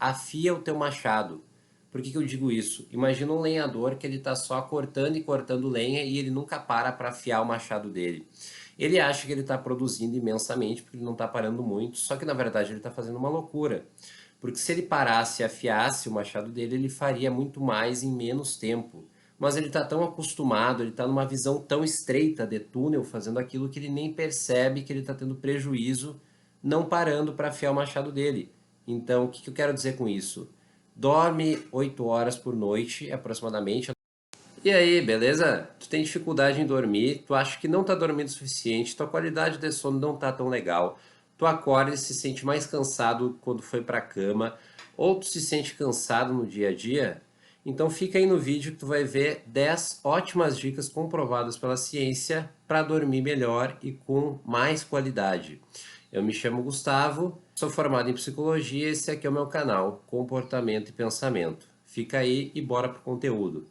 afia o teu machado. Por que que eu digo isso? Imagina um lenhador que ele está só cortando e cortando lenha e ele nunca para afiar o machado dele. Ele acha que ele está produzindo imensamente porque ele não está parando muito, só que na verdade ele está fazendo uma loucura. Porque se ele parasse e afiasse o machado dele, ele faria muito mais em menos tempo. Mas ele está tão acostumado, ele está numa visão tão estreita de túnel, fazendo aquilo que ele nem percebe que ele está tendo prejuízo, não parando para afiar o machado dele. Então, o que que eu quero dizer com isso? Dorme 8 horas por noite, aproximadamente. E aí, beleza? Tu tem dificuldade em dormir, tu acha que não tá dormindo o suficiente, tua qualidade de sono não tá tão legal, tu acorda e se sente mais cansado quando foi pra cama, ou tu se sente cansado no dia a dia? Então fica aí no vídeo que tu vai ver 10 ótimas dicas comprovadas pela ciência para dormir melhor e com mais qualidade. Eu me chamo Gustavo, sou formado em psicologia e esse aqui é o meu canal, Comportamento e Pensamento. Fica aí e bora pro conteúdo.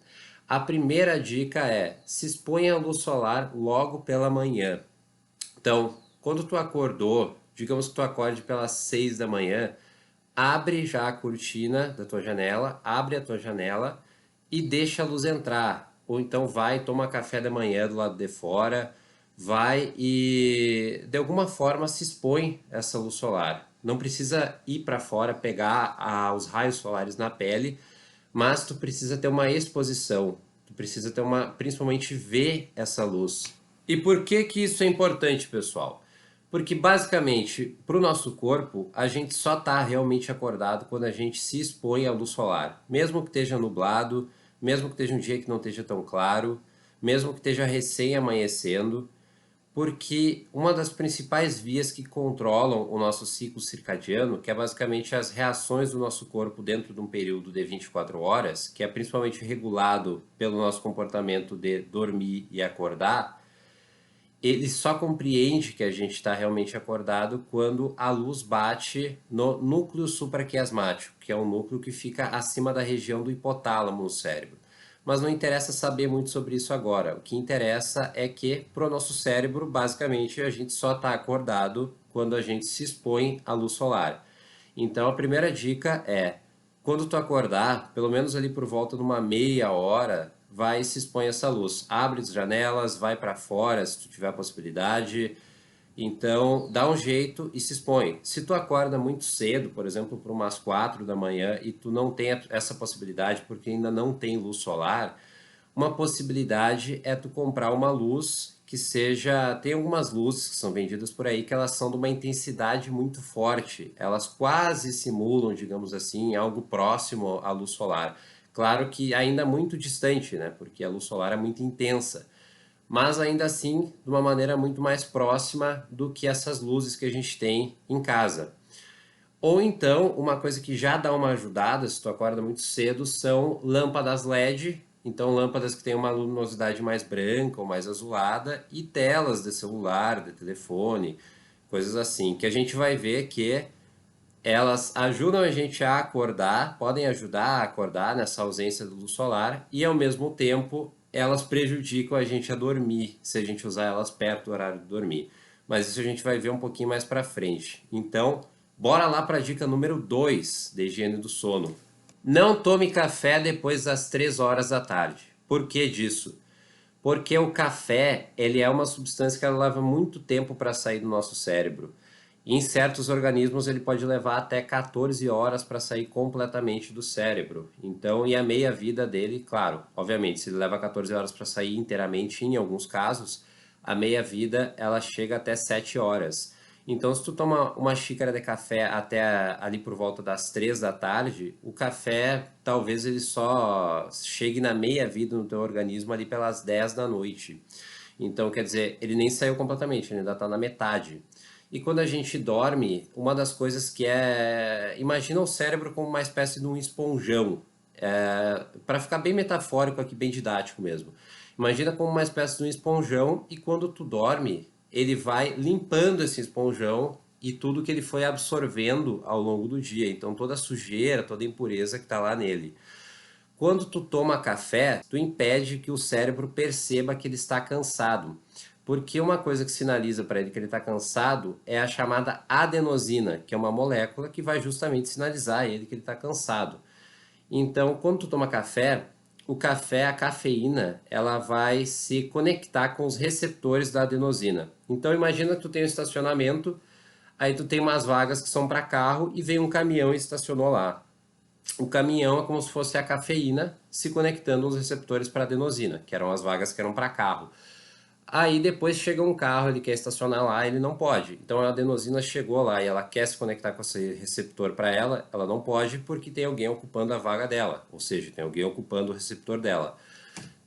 A primeira dica é: se exponha à luz solar logo pela manhã. Então, quando tu acordou, digamos que tu acorde pelas 6 da manhã, abre já a cortina da tua janela, abre a tua janela e deixa a luz entrar. Ou então vai, toma café da manhã do lado de fora, vai e de alguma forma se expõe a essa luz solar. Não precisa ir para fora pegar os raios solares na pele, mas tu precisa ter uma exposição. Tu precisa ter uma, principalmente ver essa luz. E por que que isso é importante, pessoal? Porque basicamente, para o nosso corpo, a gente só está realmente acordado quando a gente se expõe à luz solar. Mesmo que esteja nublado, mesmo que esteja um dia que não esteja tão claro, mesmo que esteja recém amanhecendo, porque uma das principais vias que controlam o nosso ciclo circadiano, que é basicamente as reações do nosso corpo dentro de um período de 24 horas, que é principalmente regulado pelo nosso comportamento de dormir e acordar, ele só compreende que a gente está realmente acordado quando a luz bate no núcleo supraquiasmático, que é um núcleo que fica acima da região do hipotálamo no cérebro. Mas não interessa saber muito sobre isso agora. O que interessa é que, para o nosso cérebro, basicamente, a gente só está acordado quando a gente se expõe à luz solar. Então, a primeira dica é, quando tu acordar, pelo menos ali por volta de uma meia hora, vai e se expõe essa luz. Abre as janelas, vai para fora se tu tiver a possibilidade. Então, dá um jeito e se expõe. Se tu acorda muito cedo, por exemplo, por umas 4 da manhã, e tu não tem essa possibilidade porque ainda não tem luz solar, uma possibilidade é tu comprar uma luz que seja... Tem algumas luzes que são vendidas por aí que elas são de uma intensidade muito forte. Elas quase simulam, digamos assim, algo próximo à luz solar. Claro que ainda muito distante, né? Porque a luz solar é muito intensa. Mas ainda assim, de uma maneira muito mais próxima do que essas luzes que a gente tem em casa. Ou então, uma coisa que já dá uma ajudada, se tu acorda muito cedo, são lâmpadas LED. Então, lâmpadas que têm uma luminosidade mais branca ou mais azulada e telas de celular, de telefone, coisas assim, que a gente vai ver que elas ajudam a gente a acordar, podem ajudar a acordar nessa ausência de luz solar e, ao mesmo tempo, elas prejudicam a gente a dormir, se a gente usar elas perto do horário de dormir. Mas isso a gente vai ver um pouquinho mais para frente. Então, bora lá para a dica número 2 de higiene do sono. Não tome café depois das 3 horas da tarde. Por que disso? Porque o café, ele é uma substância que ela leva muito tempo para sair do nosso cérebro. Em certos organismos ele pode levar até 14 horas para sair completamente do cérebro. Então, e a meia-vida dele, claro, obviamente, se ele leva 14 horas para sair inteiramente, em alguns casos, a meia-vida ela chega até 7 horas. Então, se tu toma uma xícara de café até ali por volta das 3 da tarde, o café talvez ele só chegue na meia-vida no teu organismo ali pelas 10 da noite. Então, quer dizer, ele nem saiu completamente, ele ainda está na metade. E quando a gente dorme, uma das coisas que é... Imagina o cérebro como uma espécie de um esponjão. Para ficar bem metafórico aqui, bem didático mesmo. Imagina como uma espécie de um esponjão e quando tu dorme, ele vai limpando esse esponjão e tudo que ele foi absorvendo ao longo do dia. Então toda a sujeira, toda a impureza que está lá nele. Quando tu toma café, tu impede que o cérebro perceba que ele está cansado. Porque uma coisa que sinaliza para ele que ele está cansado é a chamada adenosina, que é uma molécula que vai justamente sinalizar a ele que ele está cansado. Então, quando tu toma café, o café, a cafeína, ela vai se conectar com os receptores da adenosina. Então, imagina que tu tem um estacionamento, aí tu tem umas vagas que são para carro e vem um caminhão e estacionou lá. O caminhão é como se fosse a cafeína se conectando aos receptores para adenosina, que eram as vagas que eram para carro. Aí depois chega um carro, ele quer estacionar lá, ele não pode. Então a adenosina chegou lá e ela quer se conectar com esse receptor para ela não pode porque tem alguém ocupando a vaga dela, ou seja, tem alguém ocupando o receptor dela.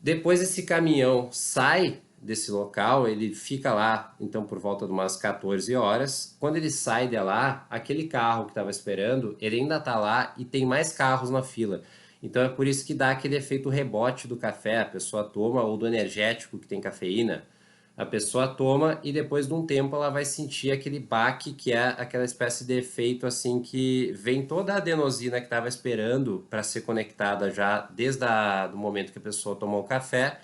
Depois esse caminhão sai desse local, ele fica lá, então por volta de umas 14 horas. Quando ele sai de lá, aquele carro que estava esperando, ele ainda está lá e tem mais carros na fila. Então é por isso que dá aquele efeito rebote do café, a pessoa toma, ou do energético que tem cafeína. A pessoa toma e depois de um tempo ela vai sentir aquele baque, que é aquela espécie de efeito assim que vem toda a adenosina que estava esperando para ser conectada já desde o momento que a pessoa tomou o café,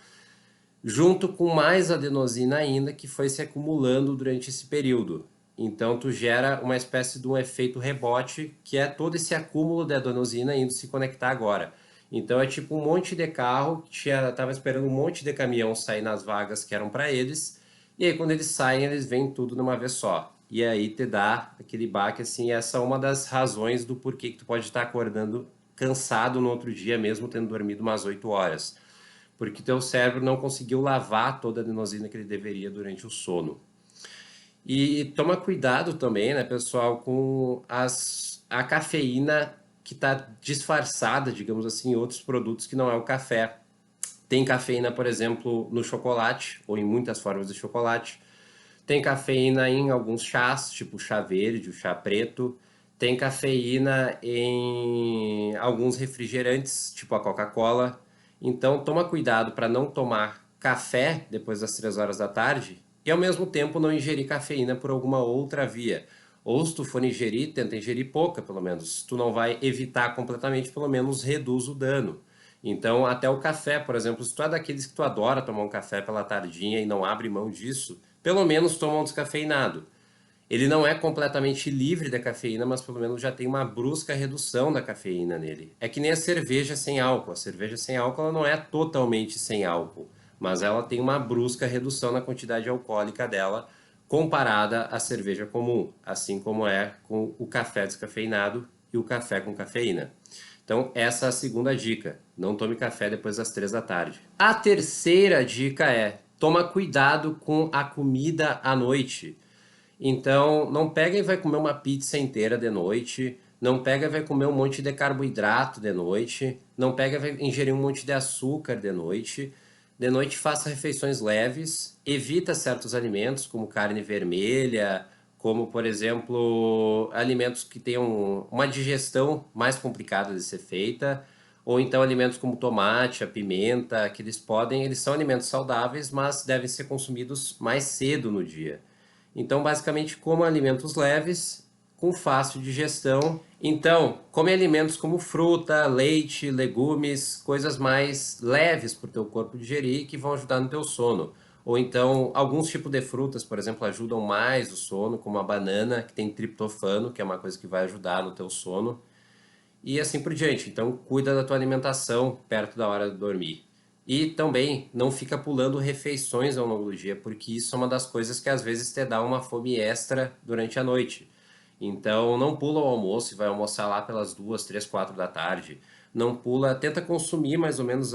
junto com mais adenosina ainda que foi se acumulando durante esse período. Então tu gera uma espécie de um efeito rebote, que é todo esse acúmulo de adenosina indo se conectar agora. Então é tipo um monte de carro que tava esperando um monte de caminhão sair nas vagas que eram para eles, e aí quando eles saem, eles vêm tudo de uma vez só. E aí te dá aquele baque assim, essa é uma das razões do porquê que tu pode estar acordando cansado no outro dia, mesmo tendo dormido umas 8 horas. Porque teu cérebro não conseguiu lavar toda a adenosina que ele deveria durante o sono. E toma cuidado também, né, pessoal, com a cafeína que está disfarçada, digamos assim, em outros produtos que não é o café. Tem cafeína, por exemplo, no chocolate, ou em muitas formas de chocolate. Tem cafeína em alguns chás, tipo o chá verde, o chá preto. Tem cafeína em alguns refrigerantes, tipo a Coca-Cola. Então, toma cuidado para não tomar café depois das 3 horas da tarde e, ao mesmo tempo, não ingerir cafeína por alguma outra via. Ou, se tu for ingerir, tenta ingerir pouca, pelo menos. Se tu não vai evitar completamente, pelo menos reduz o dano. Então, até o café, por exemplo, se tu é daqueles que tu adora tomar um café pela tardinha e não abre mão disso, pelo menos toma um descafeinado. Ele não é completamente livre da cafeína, mas pelo menos já tem uma brusca redução da cafeína nele. É que nem a cerveja sem álcool. A cerveja sem álcool ela não é totalmente sem álcool, mas ela tem uma brusca redução na quantidade alcoólica dela comparada à cerveja comum, assim como é com o café descafeinado e o café com cafeína. Então, essa é a segunda dica. Não tome café depois das 3 da tarde. A terceira dica é: toma cuidado com a comida à noite. Então, não pega e vai comer uma pizza inteira de noite, não pega e vai comer um monte de carboidrato de noite, não pega e vai ingerir um monte de açúcar de noite. De noite, faça refeições leves, evita certos alimentos, como carne vermelha, como, por exemplo, alimentos que tenham uma digestão mais complicada de ser feita, ou então alimentos como tomate, a pimenta, que eles são alimentos saudáveis, mas devem ser consumidos mais cedo no dia. Então, basicamente, coma alimentos leves, com fácil digestão. Então, come alimentos como fruta, leite, legumes, coisas mais leves para o teu corpo digerir que vão ajudar no teu sono. Ou então, alguns tipos de frutas, por exemplo, ajudam mais o sono, como a banana, que tem triptofano, que é uma coisa que vai ajudar no teu sono. E assim por diante. Então, cuida da tua alimentação perto da hora de dormir. E também não fica pulando refeições ao longo do dia, porque isso é uma das coisas que às vezes te dá uma fome extra durante a noite. Então, não pula o almoço e vai almoçar lá pelas 2, 3, 4 da tarde. Não pula, tenta consumir mais ou menos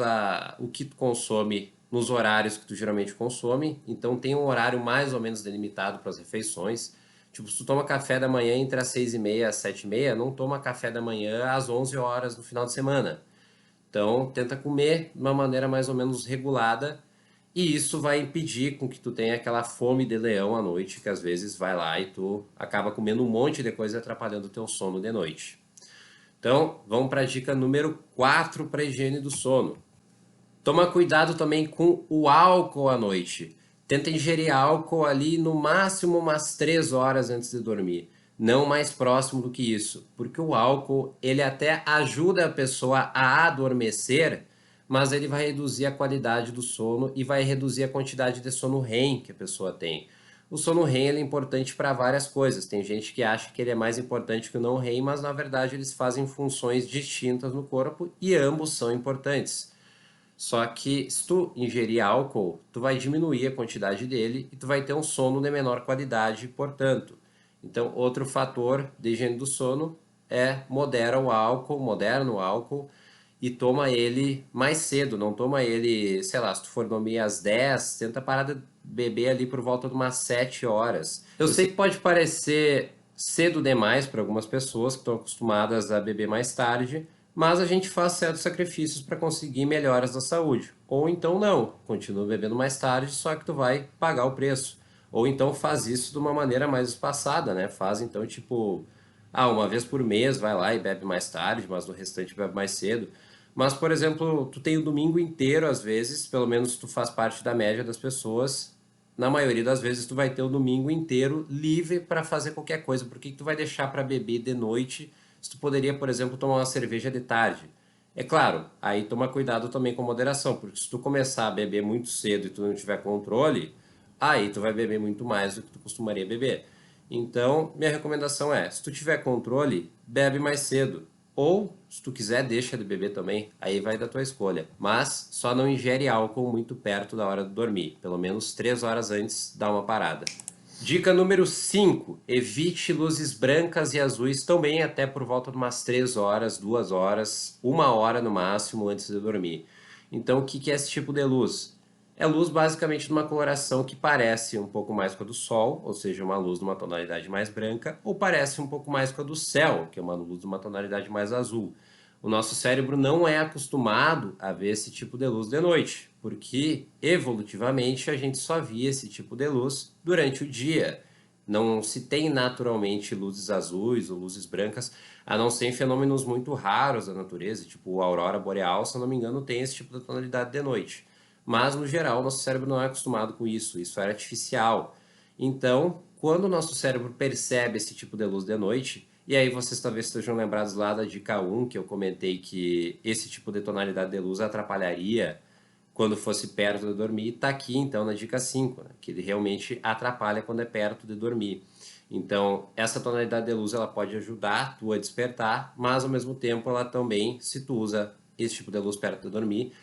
o que tu consome nos horários que tu geralmente consome. Então, tem um horário mais ou menos delimitado para as refeições. Tipo, se tu toma café da manhã entre as 6h30 e as 7h30, não toma café da manhã às 11 horas no final de semana. Então, tenta comer de uma maneira mais ou menos regulada e isso vai impedir com que tu tenha aquela fome de leão à noite, que às vezes vai lá e tu acaba comendo um monte de coisa atrapalhando o teu sono de noite. Então, vamos para a dica número 4 para a higiene do sono. Toma cuidado também com o álcool à noite. Tenta ingerir álcool ali no máximo umas 3 horas antes de dormir. Não mais próximo do que isso. Porque o álcool, ele até ajuda a pessoa a adormecer, mas ele vai reduzir a qualidade do sono e vai reduzir a quantidade de sono REM que a pessoa tem. O sono REM ele é importante para várias coisas. Tem gente que acha que ele é mais importante que o não REM, mas na verdade eles fazem funções distintas no corpo e ambos são importantes. Só que se tu ingerir álcool, tu vai diminuir a quantidade dele e tu vai ter um sono de menor qualidade, portanto. Então, outro fator de higiene do sono é modera o álcool e toma ele mais cedo, não toma ele, sei lá, se tu for dormir às 10, tenta parar de beber ali por volta de umas 7 horas. Eu sei que pode parecer cedo demais para algumas pessoas que estão acostumadas a beber mais tarde, mas a gente faz certos sacrifícios para conseguir melhoras da saúde. Ou então não, continua bebendo mais tarde, só que tu vai pagar o preço. Ou então faz isso de uma maneira mais espaçada, né? Faz então tipo, uma vez por mês vai lá e bebe mais tarde, mas no restante bebe mais cedo. Mas, por exemplo, tu tem o domingo inteiro, às vezes, pelo menos tu faz parte da média das pessoas. Na maioria das vezes, tu vai ter o domingo inteiro livre para fazer qualquer coisa. Por que que tu vai deixar para beber de noite se tu poderia, por exemplo, tomar uma cerveja de tarde? É claro, aí toma cuidado também com moderação, porque se tu começar a beber muito cedo e tu não tiver controle, aí tu vai beber muito mais do que tu costumaria beber. Então, minha recomendação é, se tu tiver controle, bebe mais cedo. Ou, se tu quiser, deixa de beber também, aí vai da tua escolha. Mas só não ingere álcool muito perto da hora de dormir. Pelo menos 3 horas antes, dá uma parada. Dica número 5: evite luzes brancas e azuis também até por volta de umas 3 horas, 2 horas, 1 hora no máximo antes de dormir. Então, o que que é esse tipo de luz? É luz basicamente de uma coloração que parece um pouco mais com a do Sol, ou seja, uma luz de uma tonalidade mais branca, ou parece um pouco mais com a do céu, que é uma luz de uma tonalidade mais azul. O nosso cérebro não é acostumado a ver esse tipo de luz de noite, porque evolutivamente a gente só via esse tipo de luz durante o dia. Não se tem naturalmente luzes azuis ou luzes brancas, a não ser em fenômenos muito raros da natureza, tipo a aurora boreal, se eu não me engano, tem esse tipo de tonalidade de noite. Mas, no geral, nosso cérebro não é acostumado com isso, isso é artificial. Então, quando o nosso cérebro percebe esse tipo de luz de noite, e aí vocês talvez estejam lembrados lá da dica 1, que eu comentei que esse tipo de tonalidade de luz atrapalharia quando fosse perto de dormir, está aqui então na dica 5, né? Que ele realmente atrapalha quando é perto de dormir. Então, essa tonalidade de luz ela pode ajudar tu a despertar, mas ao mesmo tempo ela também, se tu usa esse tipo de luz perto de dormir,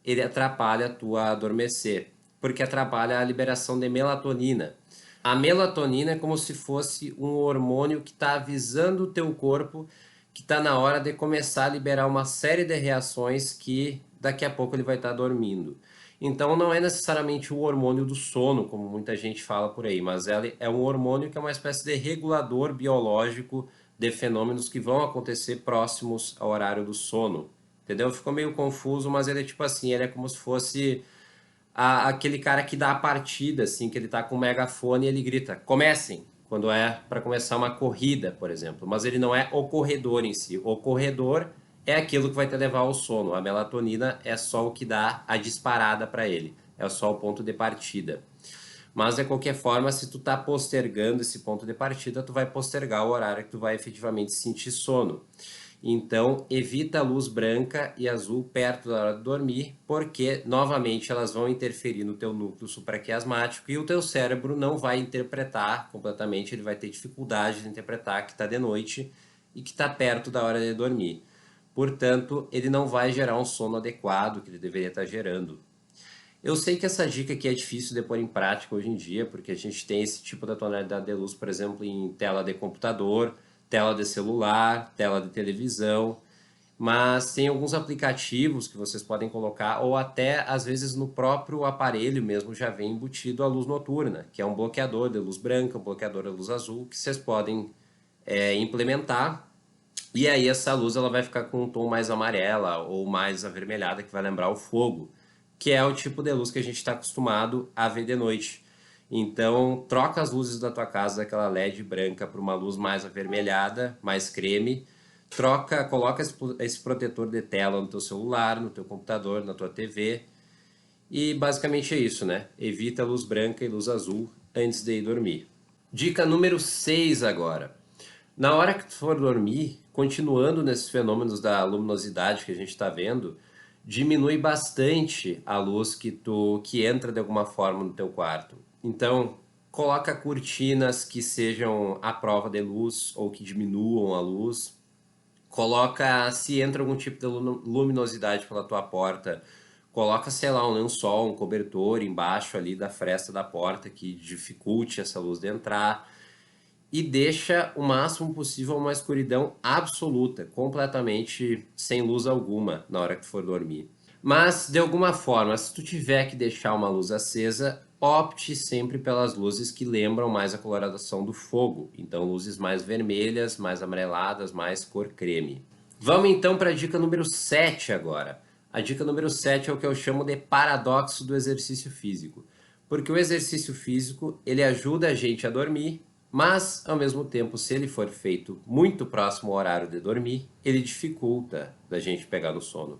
ele atrapalha tu a adormecer, porque atrapalha a liberação de melatonina. A melatonina é como se fosse um hormônio que está avisando o teu corpo que está na hora de começar a liberar uma série de reações que daqui a pouco ele vai estar dormindo. Então não é necessariamente o hormônio do sono, como muita gente fala por aí, mas ele é um hormônio que é uma espécie de regulador biológico de fenômenos que vão acontecer próximos ao horário do sono. Entendeu? Ficou meio confuso, mas ele é tipo assim, ele é como se fosse aquele cara que dá a partida, assim, que ele tá com o megafone e ele grita, comecem, quando é para começar uma corrida, por exemplo. Mas ele não é o corredor em si. O corredor é aquilo que vai te levar ao sono. A melatonina é só o que dá a disparada para ele. É só o ponto de partida. Mas de qualquer forma, se tu tá postergando esse ponto de partida, tu vai postergar o horário que tu vai efetivamente sentir sono. Então, evita a luz branca e azul perto da hora de dormir, porque novamente elas vão interferir no teu núcleo supraquiasmático e o teu cérebro não vai interpretar completamente, ele vai ter dificuldade de interpretar que está de noite e que está perto da hora de dormir. Portanto, ele não vai gerar um sono adequado que ele deveria estar gerando. Eu sei que essa dica aqui é difícil de pôr em prática hoje em dia, porque a gente tem esse tipo de tonalidade de luz, por exemplo, em tela de computador, tela de celular, tela de televisão, mas tem alguns aplicativos que vocês podem colocar, ou até às vezes no próprio aparelho mesmo já vem embutido a luz noturna, que é um bloqueador de luz branca, um bloqueador de luz azul, que vocês podem implementar. E aí essa luz ela vai ficar com um tom mais amarela ou mais avermelhada, que vai lembrar o fogo, que é o tipo de luz que a gente está acostumado a ver de noite. Então, troca as luzes da tua casa daquela LED branca para uma luz mais avermelhada, mais creme. Troca, coloca esse protetor de tela no teu celular, no teu computador, na tua TV. E basicamente é isso, né? Evita luz branca e luz azul antes de ir dormir. Dica número 6 agora. Na hora que tu for dormir, continuando nesses fenômenos da luminosidade que a gente está vendo, diminui bastante a luz que entra de alguma forma no teu quarto. Então, coloca cortinas que sejam à prova de luz ou que diminuam a luz. Coloca, se entra algum tipo de luminosidade pela tua porta, coloca, sei lá, um lençol, um cobertor embaixo ali da fresta da porta que dificulte essa luz de entrar e deixa o máximo possível uma escuridão absoluta, completamente sem luz alguma na hora que tu for dormir. Mas, de alguma forma, se tu tiver que deixar uma luz acesa, opte sempre pelas luzes que lembram mais a coloração do fogo. Então, luzes mais vermelhas, mais amareladas, mais cor creme. Vamos então para a dica número 7 agora. A dica número 7 é o que eu chamo de paradoxo do exercício físico. Porque o exercício físico, ele ajuda a gente a dormir, mas, ao mesmo tempo, se ele for feito muito próximo ao horário de dormir, ele dificulta da gente pegar no sono.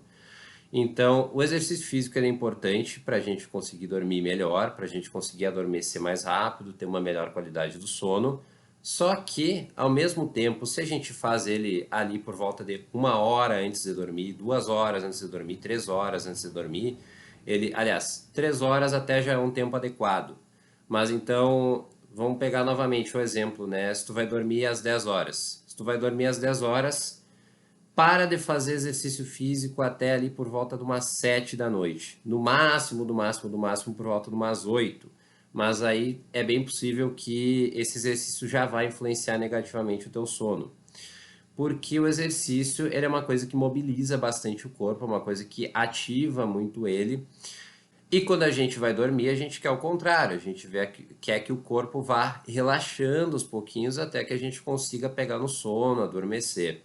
Então, o exercício físico é importante para a gente conseguir dormir melhor, para a gente conseguir adormecer mais rápido, ter uma melhor qualidade do sono. Só que, ao mesmo tempo, se a gente faz ele ali por volta de 1 hora antes de dormir, 2 horas antes de dormir, 3 horas antes de dormir, aliás, 3 horas até já é um tempo adequado. Mas então, vamos pegar novamente o exemplo, né? Se tu vai dormir às 10 horas. Se tu vai dormir às 10 horas, para de fazer exercício físico até ali por volta de umas 7 da noite. No máximo, do máximo, do máximo por volta de umas 8. Mas aí é bem possível que esse exercício já vai influenciar negativamente o teu sono. Porque o exercício ele é uma coisa que mobiliza bastante o corpo, é uma coisa que ativa muito ele. E quando a gente vai dormir, a gente quer o contrário, a gente quer que o corpo vá relaxando aos pouquinhos até que a gente consiga pegar no sono, adormecer.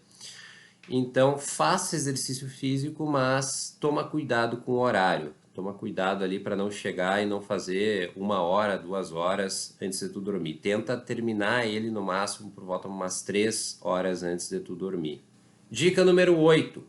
Então, faça exercício físico, mas toma cuidado com o horário. Toma cuidado ali para não chegar e não fazer 1 hora, 2 horas antes de tu dormir. Tenta terminar ele no máximo por volta de umas 3 horas antes de tu dormir. Dica número 8.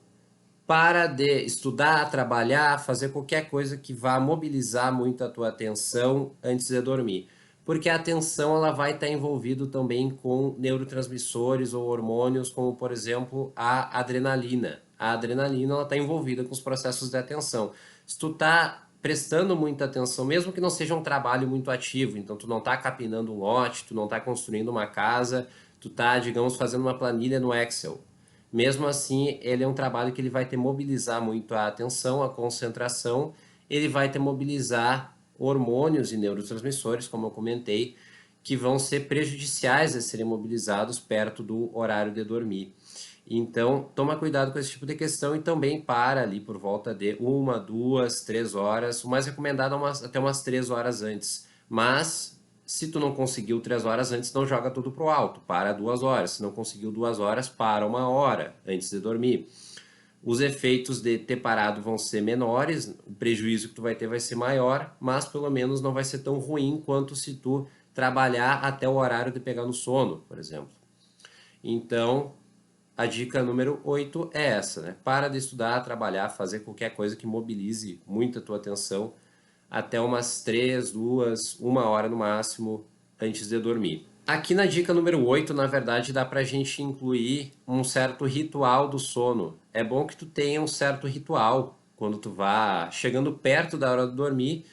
Para de estudar, trabalhar, fazer qualquer coisa que vá mobilizar muito a tua atenção antes de dormir. Porque a atenção ela vai estar envolvida também com neurotransmissores ou hormônios, como por exemplo a adrenalina. A adrenalina ela está envolvida com os processos de atenção. Se tu está prestando muita atenção, mesmo que não seja um trabalho muito ativo, então tu não está capinando um lote, tu não está construindo uma casa, tu está, digamos, fazendo uma planilha no Excel. Mesmo assim, ele é um trabalho que ele vai te mobilizar muito a atenção, a concentração, ele vai te mobilizar hormônios e neurotransmissores, como eu comentei, que vão ser prejudiciais a serem mobilizados perto do horário de dormir. Então, toma cuidado com esse tipo de questão e também para ali por volta de 1, 2, 3 horas. O mais recomendado é até umas 3 horas antes. Mas, se tu não conseguiu 3 horas antes, não joga tudo pro alto. Para 2 horas. Se não conseguiu 2 horas, para 1 hora antes de dormir. Os efeitos de ter parado vão ser menores, o prejuízo que tu vai ter vai ser maior, mas pelo menos não vai ser tão ruim quanto se tu trabalhar até o horário de pegar no sono, por exemplo. Então, a dica número 8 é essa, né? Para de estudar, trabalhar, fazer qualquer coisa que mobilize muito a tua atenção até umas 3, 2, 1 hora no máximo antes de dormir. Aqui na dica número 8, na verdade, dá pra gente incluir um certo ritual do sono. É bom que tu tenha um certo ritual quando tu vá chegando perto da hora de dormir,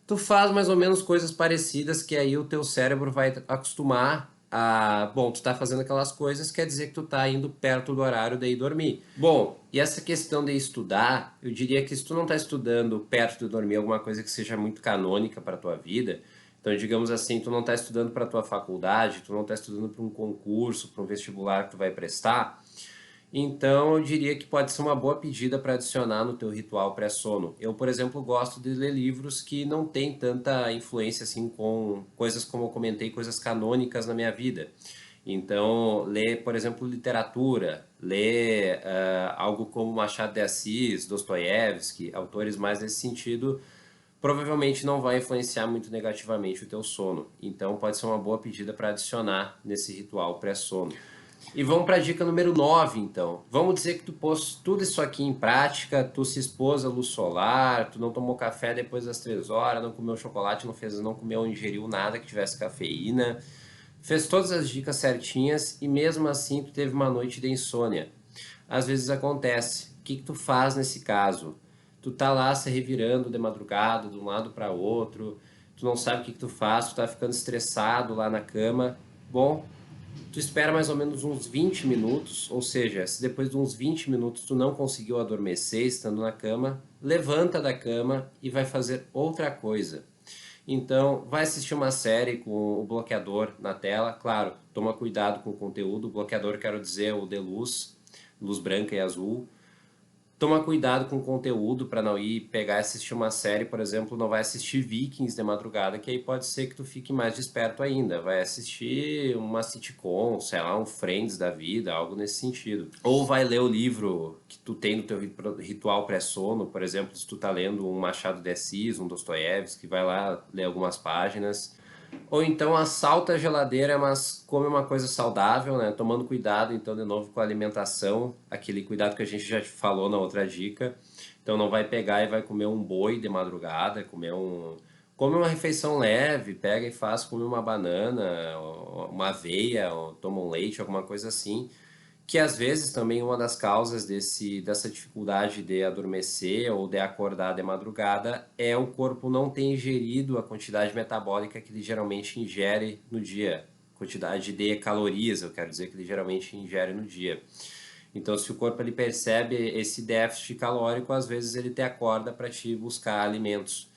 tu faz mais ou menos coisas parecidas que aí o teu cérebro vai acostumar a... Bom, tu tá fazendo aquelas coisas, quer dizer que tu tá indo perto do horário de ir dormir. Bom, e essa questão de estudar, eu diria que se tu não tá estudando perto de dormir alguma coisa que seja muito canônica para tua vida, então digamos assim, tu não tá estudando para tua faculdade, tu não tá estudando para um concurso, para um vestibular que tu vai prestar, então, eu diria que pode ser uma boa pedida para adicionar no teu ritual pré-sono. Eu, por exemplo, gosto de ler livros que não têm tanta influência assim com coisas como eu comentei, coisas canônicas na minha vida. Então, ler, por exemplo, literatura, ler algo como Machado de Assis, Dostoiévski, autores mais nesse sentido, provavelmente não vai influenciar muito negativamente o teu sono. Então, pode ser uma boa pedida para adicionar nesse ritual pré-sono. E vamos para a dica número 9, então. Vamos dizer que tu pôs tudo isso aqui em prática, tu se expôs à luz solar, tu não tomou café depois das 3 horas, não comeu chocolate, não comeu, ingeriu nada que tivesse cafeína, fez todas as dicas certinhas e mesmo assim tu teve uma noite de insônia. Às vezes acontece. O que tu faz nesse caso? Tu tá lá se revirando de madrugada, de um lado para outro, tu não sabe o que que tu faz, tu tá ficando estressado lá na cama. Bom, tu espera mais ou menos uns 20 minutos, ou seja, se depois de uns 20 minutos tu não conseguiu adormecer estando na cama, levanta da cama e vai fazer outra coisa. Então, vai assistir uma série com o bloqueador na tela. Claro, toma cuidado com o conteúdo. O bloqueador, quero dizer, o de luz, luz branca e azul. Toma cuidado com o conteúdo para não ir pegar e assistir uma série, por exemplo, não vai assistir Vikings de madrugada, que aí pode ser que tu fique mais desperto ainda. Vai assistir uma sitcom, sei lá, um Friends da vida, algo nesse sentido. Ou vai ler o livro que tu tem no teu ritual pré-sono, por exemplo, se tu tá lendo um Machado de Assis, um Dostoiévski, vai lá ler algumas páginas. Ou então assalta a geladeira, mas come uma coisa saudável, né? Tomando cuidado, então, de novo com a alimentação, aquele cuidado que a gente já falou na outra dica. Então não vai pegar e vai comer um boi de madrugada, come uma refeição leve, pega e faz, come uma banana, uma aveia, ou toma um leite, alguma coisa assim, que às vezes também uma das causas dessa dificuldade de adormecer ou de acordar de madrugada é o corpo não ter ingerido a quantidade metabólica que ele geralmente ingere no dia, quantidade de calorias, eu quero dizer, que ele geralmente ingere no dia. Então, se o corpo ele percebe esse déficit calórico, às vezes ele te acorda para te buscar alimentos.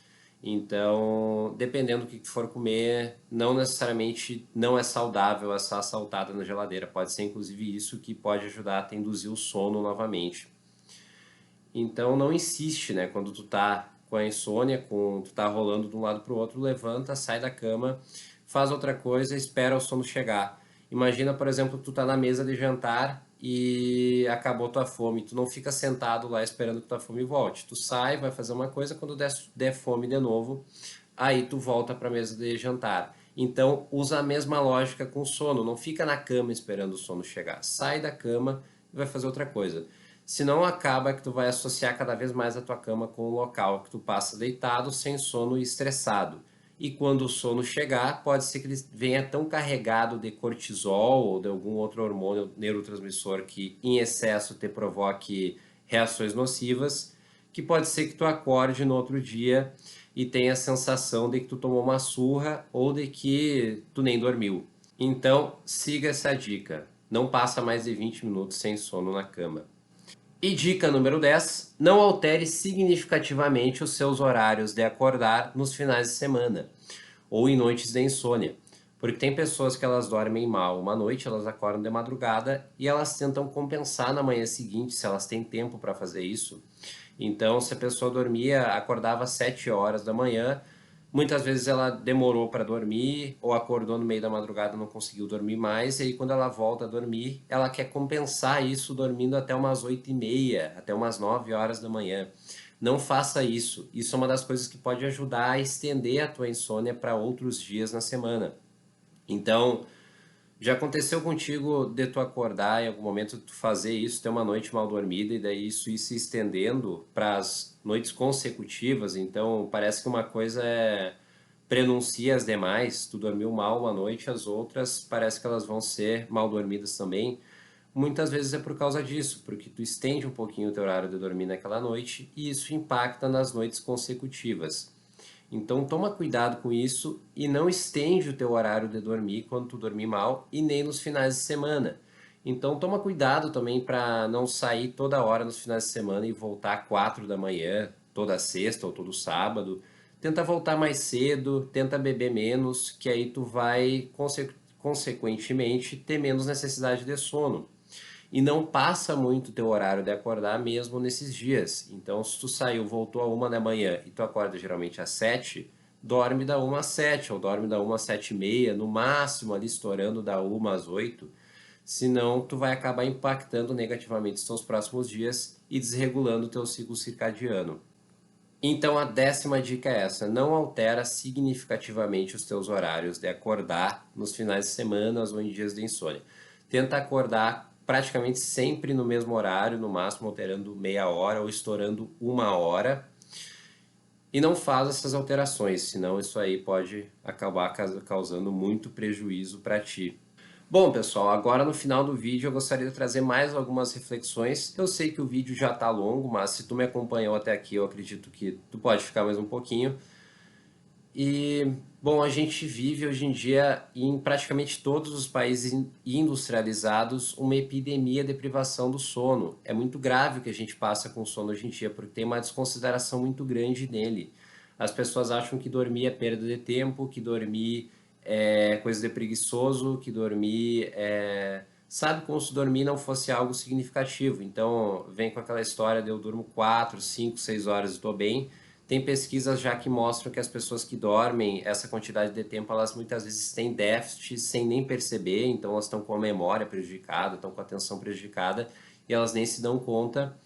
Então, dependendo do que tu for comer, não necessariamente não é saudável essa assaltada na geladeira. Pode ser inclusive isso que pode ajudar a te induzir o sono novamente. Então, não insiste, né? Quando tu tá com a insônia, tu tá rolando de um lado pro outro, levanta, sai da cama, faz outra coisa, espera o sono chegar. Imagina, por exemplo, tu tá na mesa de jantar e acabou tua fome. Tu não fica sentado lá esperando que tua fome volte. Tu sai, vai fazer uma coisa, quando der fome de novo, aí tu volta para a mesa de jantar. Então, usa a mesma lógica com o sono. Não fica na cama esperando o sono chegar. Sai da cama e vai fazer outra coisa. Senão acaba que tu vai associar cada vez mais a tua cama com o local que tu passa deitado, sem sono e estressado. E quando o sono chegar, pode ser que ele venha tão carregado de cortisol ou de algum outro hormônio neurotransmissor que em excesso te provoque reações nocivas, que pode ser que tu acorde no outro dia e tenha a sensação de que tu tomou uma surra ou de que tu nem dormiu. Então, siga essa dica. Não passa mais de 20 minutos sem sono na cama. E dica número 10: não altere significativamente os seus horários de acordar nos finais de semana ou em noites de insônia. Porque tem pessoas que elas dormem mal uma noite, elas acordam de madrugada e elas tentam compensar na manhã seguinte, se elas têm tempo para fazer isso. Então, se a pessoa dormia, acordava às 7 horas da manhã, muitas vezes ela demorou para dormir ou acordou no meio da madrugada e não conseguiu dormir mais, e aí quando ela volta a dormir, ela quer compensar isso dormindo até umas 8h30, até umas 9 horas da manhã. Não faça isso. Isso é uma das coisas que pode ajudar a estender a tua insônia para outros dias na semana. Então, já aconteceu contigo de tu acordar em algum momento, tu fazer isso, ter uma noite mal dormida e daí isso ir se estendendo para as noites consecutivas? Então parece que uma coisa prenuncia as demais. Tu dormiu mal uma noite, as outras parece que elas vão ser mal dormidas também. Muitas vezes é por causa disso, porque tu estende um pouquinho o teu horário de dormir naquela noite e isso impacta nas noites consecutivas. Então toma cuidado com isso e não estende o teu horário de dormir quando tu dormir mal e nem nos finais de semana. Então toma cuidado também para não sair toda hora nos finais de semana e voltar 4 da manhã, toda sexta ou todo sábado. Tenta voltar mais cedo, tenta beber menos, que aí tu vai consequentemente ter menos necessidade de sono. E não passa muito teu horário de acordar mesmo nesses dias. Então, se tu saiu, voltou a 1 da manhã e tu acorda geralmente às 7, dorme da 1 às 7, ou dorme da 1 às 7h30, no máximo ali estourando da 1 às 8. Senão, tu vai acabar impactando negativamente os teus próximos dias e desregulando o teu ciclo circadiano. Então, a 10ª dica é essa: não altera significativamente os teus horários de acordar nos finais de semana ou em dias de insônia. Tenta acordar praticamente sempre no mesmo horário, no máximo alterando meia hora ou estourando 1 hora. E não faz essas alterações, senão isso aí pode acabar causando muito prejuízo para ti. Bom, pessoal, agora no final do vídeo eu gostaria de trazer mais algumas reflexões. Eu sei que o vídeo já está longo, mas se tu me acompanhou até aqui, eu acredito que tu pode ficar mais um pouquinho. E, bom, a gente vive hoje em dia em praticamente todos os países industrializados uma epidemia de privação do sono. É muito grave o que a gente passa com o sono hoje em dia, porque tem uma desconsideração muito grande nele. As pessoas acham que dormir é perda de tempo, que dormir é coisa de preguiçoso, que dormir é... Sabe, como se dormir não fosse algo significativo. Então, vem com aquela história de eu durmo 4, 5, 6 horas e estou bem. Tem pesquisas já que mostram que as pessoas que dormem essa quantidade de tempo, elas muitas vezes têm déficit sem nem perceber, então elas estão com a memória prejudicada, estão com a atenção prejudicada e elas nem se dão conta.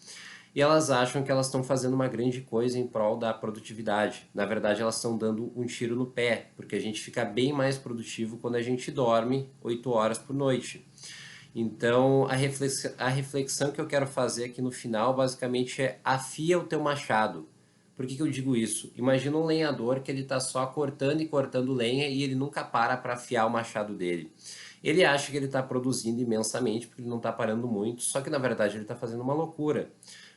E elas acham que elas estão fazendo uma grande coisa em prol da produtividade. Na verdade, elas estão dando um tiro no pé, porque a gente fica bem mais produtivo quando a gente dorme 8 horas por noite. Então, a reflexão que eu quero fazer aqui no final, basicamente, é afia o teu machado. Por que eu digo isso? Imagina um lenhador que ele está só cortando e cortando lenha e ele nunca para afiar o machado dele. Ele acha que ele está produzindo imensamente porque ele não está parando muito, só que na verdade ele está fazendo uma loucura.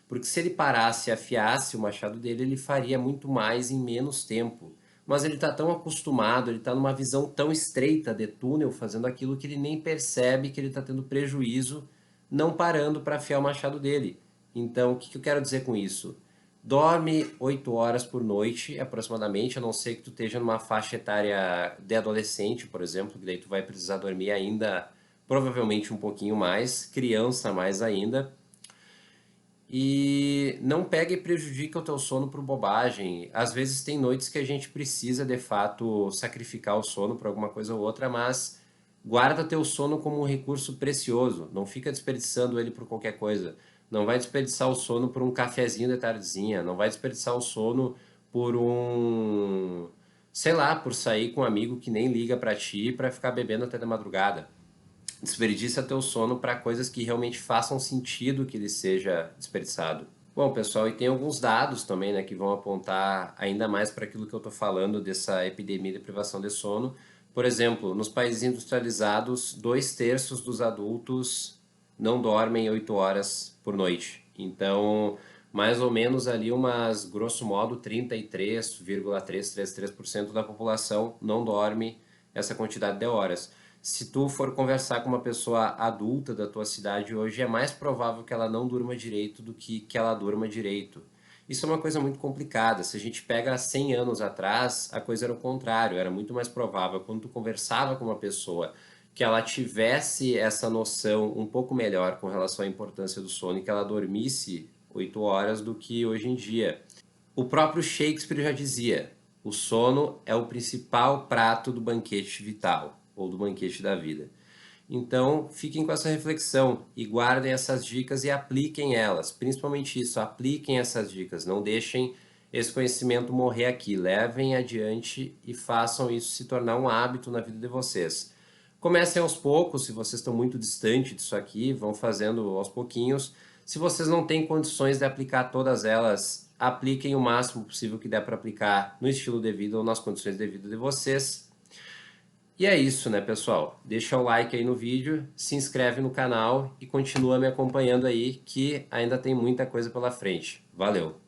Porque se ele parasse e afiasse o machado dele, ele faria muito mais em menos tempo. Mas ele está tão acostumado, ele está numa visão tão estreita de túnel, fazendo aquilo que ele nem percebe que ele está tendo prejuízo, não parando para afiar o machado dele. Então, o que eu quero dizer com isso? Dorme 8 horas por noite, aproximadamente, a não ser que tu esteja numa faixa etária de adolescente, por exemplo, que daí tu vai precisar dormir ainda, provavelmente um pouquinho mais, criança mais ainda. E não pega e prejudica o teu sono por bobagem. Às vezes tem noites que a gente precisa, de fato, sacrificar o sono por alguma coisa ou outra, mas guarda teu sono como um recurso precioso. Não fica desperdiçando ele por qualquer coisa. Não vai desperdiçar o sono por um cafezinho de tardezinha. Não vai desperdiçar o sono por um, sei lá, por sair com um amigo que nem liga pra ti pra ficar bebendo até da madrugada. Desperdiça teu sono para coisas que realmente façam sentido que ele seja desperdiçado. Bom, pessoal, e tem alguns dados também, né, que vão apontar ainda mais para aquilo que eu estou falando dessa epidemia de privação de sono. Por exemplo, nos países industrializados, 2/3 dos adultos não dormem 8 horas por noite. Então, mais ou menos ali umas, grosso modo, 33,333% da população não dorme essa quantidade de horas. Se tu for conversar com uma pessoa adulta da tua cidade hoje, é mais provável que ela não durma direito do que ela durma direito. Isso é uma coisa muito complicada. Se a gente pega 100 anos atrás, a coisa era o contrário. Era muito mais provável quando tu conversava com uma pessoa que ela tivesse essa noção um pouco melhor com relação à importância do sono e que ela dormisse 8 horas do que hoje em dia. O próprio Shakespeare já dizia: o sono é o principal prato do banquete vital, ou do banquete da vida. Então, fiquem com essa reflexão e guardem essas dicas e apliquem elas. Principalmente isso, apliquem essas dicas. Não deixem esse conhecimento morrer aqui. Levem adiante e façam isso se tornar um hábito na vida de vocês. Comecem aos poucos, se vocês estão muito distante disso aqui, vão fazendo aos pouquinhos. Se vocês não têm condições de aplicar todas elas, apliquem o máximo possível que der para aplicar no estilo de vida ou nas condições de vida de vocês. E é isso, né, pessoal? Deixa o like aí no vídeo, se inscreve no canal e continua me acompanhando aí que ainda tem muita coisa pela frente. Valeu!